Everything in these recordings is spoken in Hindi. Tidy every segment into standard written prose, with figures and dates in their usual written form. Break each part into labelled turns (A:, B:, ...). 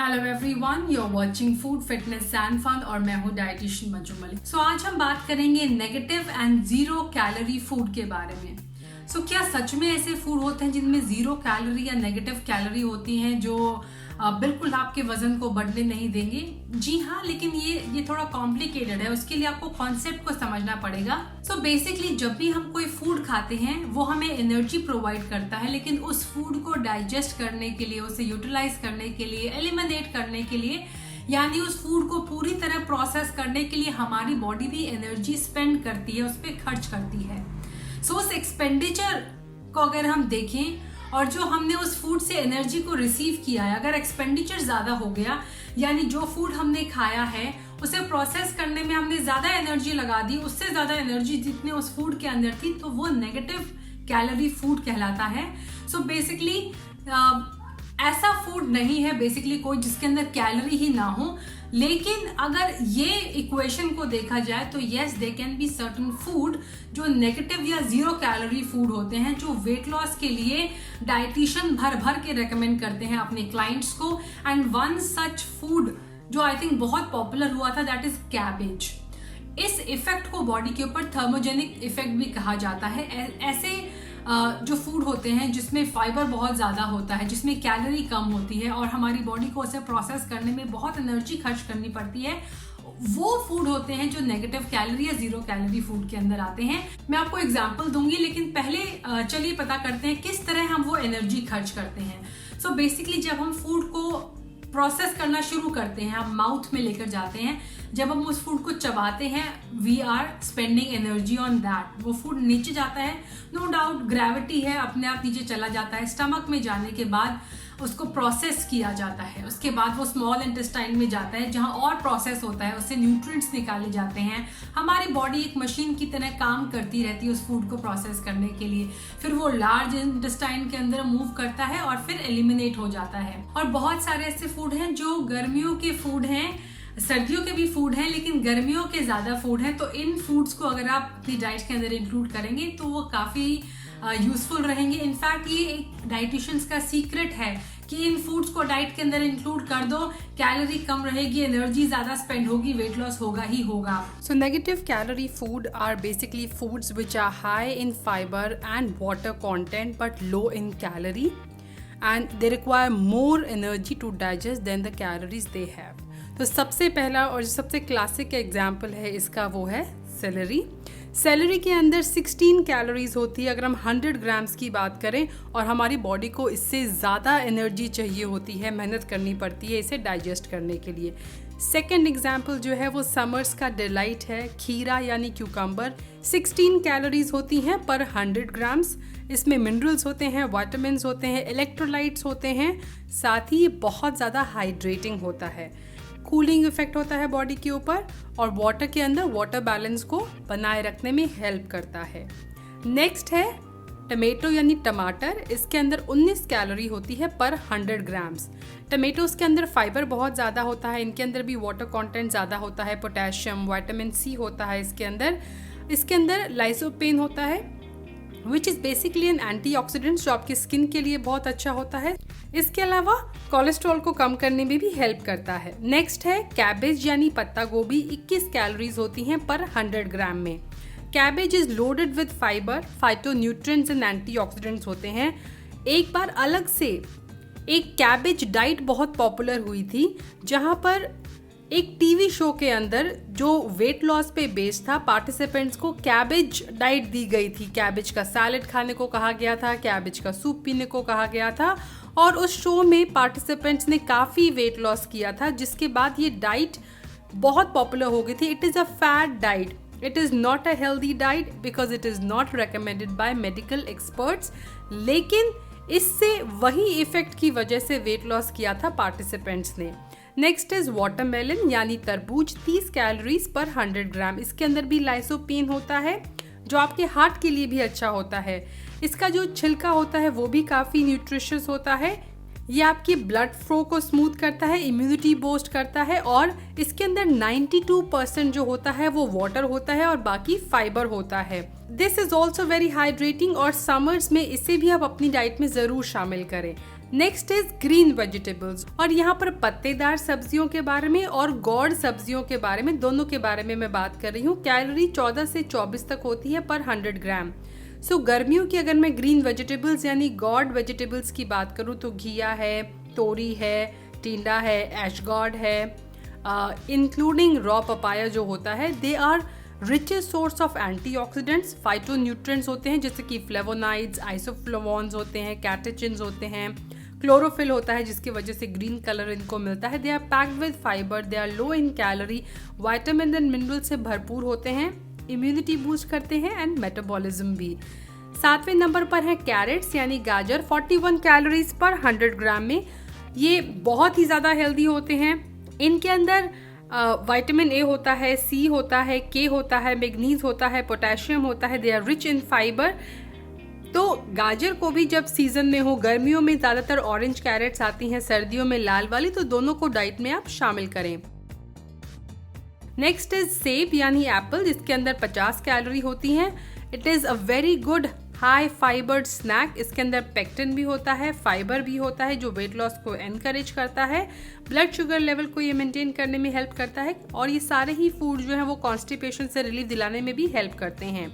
A: Hello everyone, you are watching food fitness and fun और मैं हूँ डाइटिशियन मंजू मलिक। सो आज हम बात करेंगे negative and zero calorie food के बारे में। क्या सच में ऐसे फूड होते हैं जिनमें जीरो कैलोरी या नेगेटिव कैलोरी होती हैं जो बिल्कुल आपके वजन को बढ़ने नहीं देंगे? जी हाँ, लेकिन ये थोड़ा कॉम्प्लिकेटेड है। उसके लिए आपको कॉन्सेप्ट को समझना पड़ेगा। बेसिकली जब भी हम कोई फूड खाते हैं वो हमें एनर्जी प्रोवाइड करता है, लेकिन उस फूड को डाइजेस्ट करने के लिए, उसे यूटिलाइज करने के लिए, एलिमिनेट करने के लिए, यानी उस फूड को पूरी तरह प्रोसेस करने के लिए हमारी बॉडी भी एनर्जी स्पेंड करती है, उस पर खर्च करती है। उस एक्सपेंडिचर को अगर हम देखें और जो हमने उस फूड से एनर्जी को रिसीव किया है, अगर एक्सपेंडिचर ज्यादा हो गया, यानी जो फूड हमने खाया है उसे प्रोसेस करने में हमने ज्यादा एनर्जी लगा दी, उससे ज्यादा एनर्जी जितने उस फूड के अंदर थी, तो वो नेगेटिव कैलोरी फूड कहलाता है। बेसिकली ऐसा फूड नहीं है बेसिकली कोई जिसके अंदर कैलोरी ही ना हो। लेकिन अगर ये इक्वेशन को देखा जाए तो yes, they can be certain food जो नेगेटिव या जीरो कैलोरी फूड होते हैं, जो वेट लॉस के लिए डाइटिशियन भर भर के रेकमेंड करते हैं अपने क्लाइंट्स को। एंड वन सच फूड जो आई थिंक बहुत पॉपुलर हुआ था, दैट इज कैबेज। इस इफेक्ट को बॉडी के ऊपर थर्मोजेनिक इफेक्ट भी कहा जाता है। ऐसे जो फूड होते हैं जिसमें फाइबर बहुत ज़्यादा होता है, जिसमें कैलोरी कम होती है और हमारी बॉडी को उसे प्रोसेस करने में बहुत एनर्जी खर्च करनी पड़ती है, वो फूड होते हैं जो नेगेटिव कैलोरी या जीरो कैलोरी फूड के अंदर आते हैं। मैं आपको एग्जांपल दूंगी, लेकिन पहले चलिए पता करते हैं किस तरह हम वो एनर्जी खर्च करते हैं। बेसिकली जब हम फूड को प्रोसेस करना शुरू करते हैं, हम माउथ में लेकर जाते हैं, जब हम उस फूड को चबाते हैं, we are spending energy on that. वो फूड नीचे जाता है, नो डाउट ग्रेविटी है, अपने आप नीचे चला जाता है। स्टमक में जाने के बाद उसको प्रोसेस किया जाता है, उसके बाद वो स्मॉल इंटेस्टाइन में जाता है जहां और प्रोसेस होता है, उससे न्यूट्रिएंट्स निकाले जाते हैं। हमारी बॉडी एक मशीन की तरह काम करती रहती है उस फूड को प्रोसेस करने के लिए। फिर वो लार्ज इंटेस्टाइन के अंदर मूव करता है और फिर एलिमिनेट हो जाता है। और बहुत सारे ऐसे फूड हैं जो गर्मियों के फूड हैं, सर्दियों के भी फूड हैं, लेकिन गर्मियों के ज्यादा फूड हैं। तो इन फूड्स को अगर आप अपनी डाइट के अंदर इंक्लूड करेंगे तो वो काफी यूजफुल रहेंगे। इनफैक्ट ये एक डाइटिशियंस का सीक्रेट है कि इन फूड्स को डाइट के अंदर इंक्लूड कर दो, कैलोरी कम रहेगी, एनर्जी ज्यादा स्पेंड होगी, वेट लॉस होगा ही होगा।
B: Negative calorie food are basically foods which are high in fiber and water content but low in calorie, and they require more energy to digest than the calories they have. तो सबसे पहला और जो सबसे क्लासिक एग्जाम्पल है इसका वो है सेलरी। सेलरी के अंदर 16 कैलोरीज होती है अगर हम 100 ग्राम्स की बात करें, और हमारी बॉडी को इससे ज़्यादा एनर्जी चाहिए होती है, मेहनत करनी पड़ती है इसे डाइजेस्ट करने के लिए। सेकेंड एग्जाम्पल जो है वो समर्स का डिलाइट है, खीरा यानी क्यूकम्बर। 16 कैलोरीज होती हैं पर 100 ग्राम्स। इसमें मिनरल्स होते हैं, विटामिन्स होते हैं, इलेक्ट्रोलाइट्स होते हैं, साथ ही ये बहुत ज़्यादा हाइड्रेटिंग होता है, कूलिंग इफेक्ट होता है बॉडी के ऊपर, और वाटर के अंदर वाटर बैलेंस को बनाए रखने में हेल्प करता है। नेक्स्ट है टमेटो यानी टमाटर। इसके अंदर 19 कैलोरी होती है पर 100 ग्राम्स। टमेटोज के अंदर फाइबर बहुत ज़्यादा होता है, इनके अंदर भी वाटर कंटेंट ज़्यादा होता है, पोटेशियम, विटामिन सी होता है इसके अंदर लाइसोपेन होता है, which is basically N antioxidant जो आपकी स्किन के लिए बहुत अच्छा होता है। इसके अलावा कोलेस्ट्रॉल को कम करने में भी हेल्प करता है। नेक्स्ट है कैबेज यानी पत्ता गोभी। 21 कैलोरीज होती हैं पर 100 ग्राम में। Cabbage is loaded with fibre, phytonutrients and antioxidants होते हैं। एक बार अलग से एक कैबेज डाइट बहुत पॉपुलर हुई थी, जहां पर एक टीवी शो के अंदर जो वेट लॉस पे बेस्ड था, पार्टिसिपेंट्स को कैबेज डाइट दी गई थी। कैबेज का सैलेड खाने को कहा गया था, कैबेज का सूप पीने को कहा गया था, और उस शो में पार्टिसिपेंट्स ने काफ़ी वेट लॉस किया था, जिसके बाद ये डाइट बहुत पॉपुलर हो गई थी। It is a fat diet, it is not a healthy diet because it is not recommended by medical experts, लेकिन इससे वही इफेक्ट की वजह से वेट लॉस किया था पार्टिसिपेंट्स ने। नेक्स्ट इज वाटरमेलन यानी तरबूज। 30 कैलोरीज पर 100 ग्राम। इसके अंदर भी लाइसोपेन होता है जो आपके हार्ट के लिए भी अच्छा होता है। इसका जो छिलका होता है वो भी काफ़ी न्यूट्रिशियस होता है। ये आपकी ब्लड फ्लो को स्मूथ करता है, इम्यूनिटी बूस्ट करता है, और इसके अंदर 92% जो होता है वो वाटर होता है और बाकी फाइबर होता है। This is also very hydrating, और समर्स में इसे भी आप अपनी डाइट में ज़रूर शामिल करें। नेक्स्ट इज ग्रीन वेजिटेबल्स, और यहाँ पर पत्तेदार सब्जियों के बारे में और गॉड सब्जियों के बारे में, दोनों के बारे में मैं बात कर रही हूँ। कैलोरी 14 से 24 तक होती है पर 100 ग्राम। सो गर्मियों की अगर मैं ग्रीन वेजिटेबल्स यानी गॉड वेजिटेबल्स की बात करूँ तो घिया है, तोरी है, टिंडा है, एशगॉड है, इंक्लूडिंग रॉ पपाया जो होता है। They are richest source of antioxidants, phytonutrients होते हैं जैसे कि फ्लेवोनाइड्स, आइसोफ्लोवोन्स होते हैं, कैटेचिन्स होते हैं, क्लोरोफिल होता है जिसकी वजह से ग्रीन कलर इनको मिलता है। They are packed with fibre, they are low in calorie, vitamin and mineral से भरपूर होते हैं, इम्यूनिटी बूस्ट करते हैं एंड मेटाबॉलिज्म भी। 7वें नंबर पर है कैरेट्स यानी गाजर, 41 कैलोरीज पर 100 ग्राम में। ये बहुत ही ज़्यादा हेल्दी होते हैं। इनके अंदर विटामिन ए होता है, सी होता है, के होता है, मैग्नीज होता है, पोटेशियम होता है। They are rich in fibre. तो गाजर को भी जब सीजन में हो, गर्मियों में ज़्यादातर ऑरेंज कैरेट्स आती हैं, सर्दियों में लाल वाली, तो दोनों को डाइट में आप शामिल करें। नेक्स्ट इज सेब यानी एप्पल, जिसके अंदर 50 कैलोरी होती हैं। It is a very good high fibred snack. इसके अंदर पेक्टिन भी होता है, फाइबर भी होता है जो वेट लॉस को एनकरेज करता है, ब्लड शुगर लेवल को ये मेंटेन करने में हेल्प करता है, और ये सारे ही फूड जो है वो कॉन्स्टिपेशन से रिलीफ दिलाने में भी हेल्प करते हैं।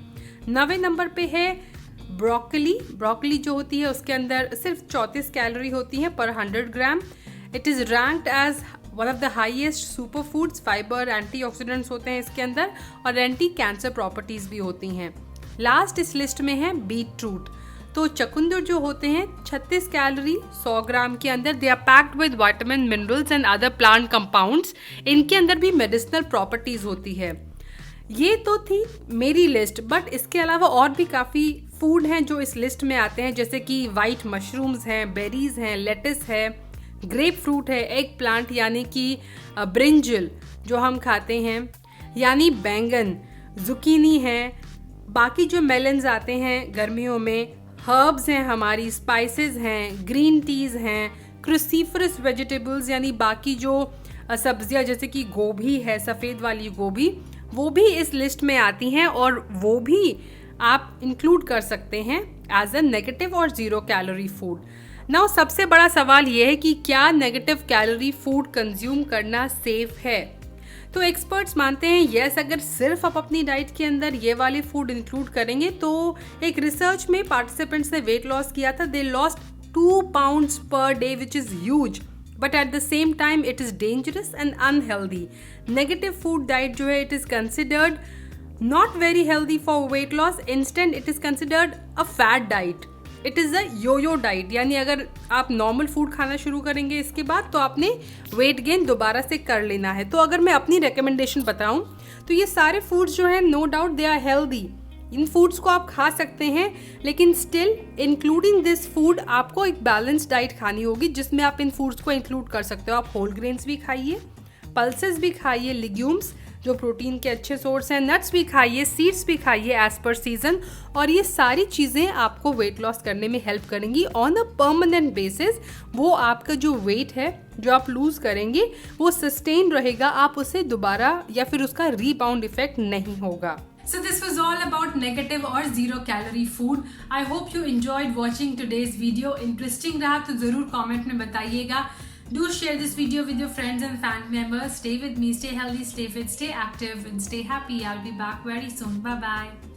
B: 9वें नंबर पे है ब्रोकली। ब्रोकली जो होती है उसके अंदर सिर्फ 34 कैलोरी होती है पर 100 gram. It is ranked as one of the highest superfoods. Fibre, antioxidants होते हैं इसके अंदर और एंटी कैंसर प्रॉपर्टीज भी होती हैं। लास्ट इस लिस्ट में है बीट रूट। तो चकुंदर जो होते हैं 36 कैलोरी 100 ग्राम के अंदर। They are packed with vitamin, minerals and other plant compounds. इनके अंदर भी मेडिसिनल प्रॉपर्टीज होती है। ये तो थी मेरी लिस्ट, बट इसके अलावा और भी काफ़ी फूड हैं जो इस लिस्ट में आते हैं, जैसे कि वाइट मशरूम्स हैं, बेरीज हैं, लेटिस है, ग्रेप फ्रूट है, एग प्लांट यानी कि ब्रिंजल जो हम खाते हैं, यानी बैंगन, जुकीनी है, बाकी जो मेलन्स आते हैं गर्मियों में, हर्ब्स हैं, हमारी स्पाइसेस हैं, ग्रीन टीज़ हैं, क्रूसीफरस वेजिटेबल्स यानी बाकी जो सब्जियां जैसे कि गोभी है, सफ़ेद वाली गोभी, वो भी इस लिस्ट में आती हैं और वो भी आप इंक्लूड कर सकते हैं एज अ नेगेटिव और 0 कैलोरी फूड। नाउ सबसे बड़ा सवाल ये है कि क्या नेगेटिव कैलोरी फूड कंज्यूम करना सेफ है? तो एक्सपर्ट्स मानते हैं यस, अगर सिर्फ आप अपनी डाइट के अंदर ये वाले फूड इंक्लूड करेंगे। तो एक रिसर्च में पार्टिसिपेंट्स ने वेट लॉस किया था। They lost 2 pounds per day which is huge, but at the same time it is dangerous and unhealthy. Negative food diet जो है it is considered not very healthy for weight loss. Instant it is considered a fat diet. It is a yoyo diet, यानी अगर आप नॉर्मल फूड खाना शुरू करेंगे इसके बाद तो आपने वेट गेन दोबारा से कर लेना है। तो अगर मैं अपनी रिकमेंडेशन बताऊं तो ये सारे फूड्स जो हैं no doubt they are healthy. इन फूड्स को आप खा सकते हैं, लेकिन स्टिल इंक्लूडिंग दिस फूड आपको एक बैलेंस डाइट खानी होगी जिसमें आप इन फूड्स को इंक्लूड कर सकते हो। आप होल ग्रेन्स भी खाइए, पल्सेस भी खाइए, लिग्यूम्स जो प्रोटीन के अच्छे सोर्स हैं, नट्स भी खाइए, सीड्स भी खाइए एज पर सीजन, और ये सारी चीज़ें आपको वेट लॉस करने में हेल्प करेंगी ऑन अ परमानेंट बेसिस। वो आपका जो वेट है जो आप लूज़ करेंगे वो सस्टेन रहेगा, आप उसे दोबारा या फिर उसका रीबाउंड इफेक्ट नहीं होगा।
A: So this was all about negative or 0 calorie food. I hope you enjoyed watching today's video. Interesting रहा तो ज़रूर comment में बताइएगा. Do share this video with your friends and family members. Stay with me, stay healthy, stay fit, stay active and stay happy. I'll be back very soon. Bye bye.